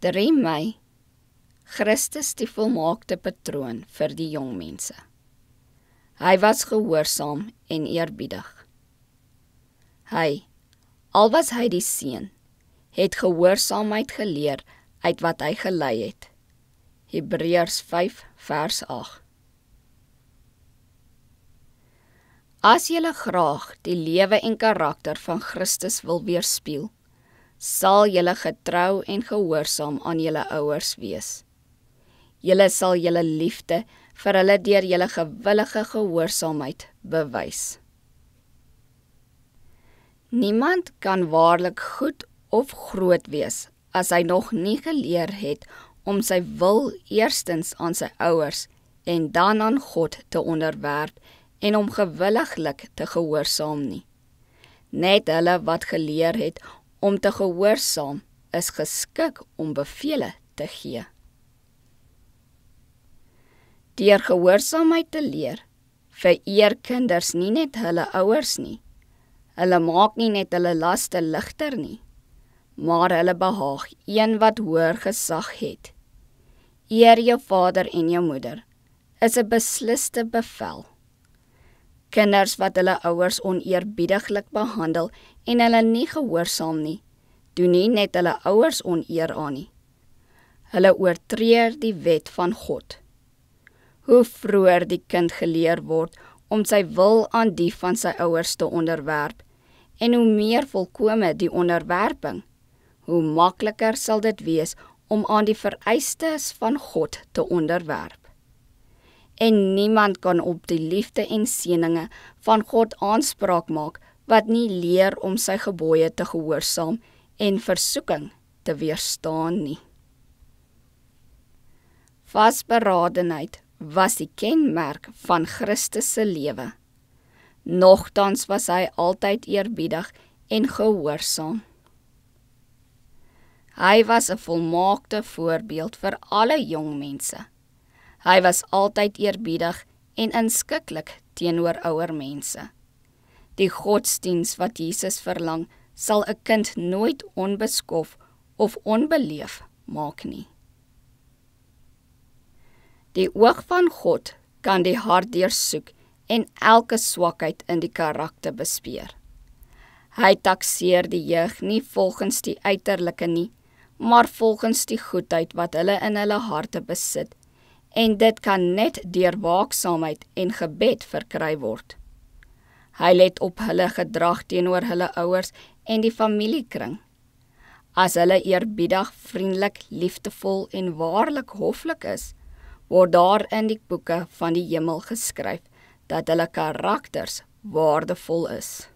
3 Mei, Christus die volmaakte patroon vir die jong mense. Hy was gehoorsaam en eerbiedig. Hy, al was hy die seun, het gehoorsaamheid geleer uit wat hy gelei het. Hebreërs 5 vers 8. As julle graag die lewe en karakter van Christus wil weerspieël, sal julle getrou en gehoorsaam aan julle ouers wees. Julle sal julle liefde vir hulle deur julle gewillige gehoorsaamheid bewys. Niemand kan waarlik goed of groot wees as hy nog nie geleer het om sy wil eerstens aan sy ouers en dan aan God te onderwerp en om gewilliglik te gehoorsaam nie. Net hulle wat geleer het om te gehoorsaam is geskik om bevele te gee. Deur gehoorsaamheid te leer, vereer kinders nie net hulle ouers nie. Hulle maak nie net hulle laste ligter nie, maar hulle behaag een wat hoër gesag het. Eer jou vader en jou moeder is 'n besliste bevel. Kinders wat hulle ouers oneerbiediglik behandel en hulle nie gehoorsaam nie, doen nie net hulle ouers oneer aan nie. Hulle oortree die wet van God. Hoe vroeër die kind geleer word om sy wil aan die van sy ouers te onderwerp, en hoe meer volkome die onderwerping, hoe makliker sal dit wees om aan die vereistes van God te onderwerp. En niemand kan op die liefde en seëninge van God aanspraak maak wat nie leer om sy gebooie te gehoorsaam en versoeking te weerstaan nie. Vasberadenheid was die kenmerk van Christus se lewe. Nogtans was hy altyd eerbiedig en gehoorsaam. Hy was 'n volmaakte voorbeeld vir alle jong mense. Hy was altyd eerbiedig en inskikkelik teenoor ouer mense. Die godsdiens wat Jesus verlang, sal 'n kind nooit onbeskof of onbeleef maak nie. Die oog van God kan die hart deursoek en elke swakheid in die karakter bespeer. Hy takseer die jeug nie volgens die uiterlike nie, maar volgens die goedheid wat hulle in hulle harte besit, en dit kan net deur waaksaamheid en gebed verkry word. Hy let op hulle gedrag teenoor hulle ouers en die familiekring. As hulle eerbiedig, vriendelik, liefdevol en waarlik hoflik is, word daar in die boeke van die hemel geskryf dat hulle karakters waardevol is.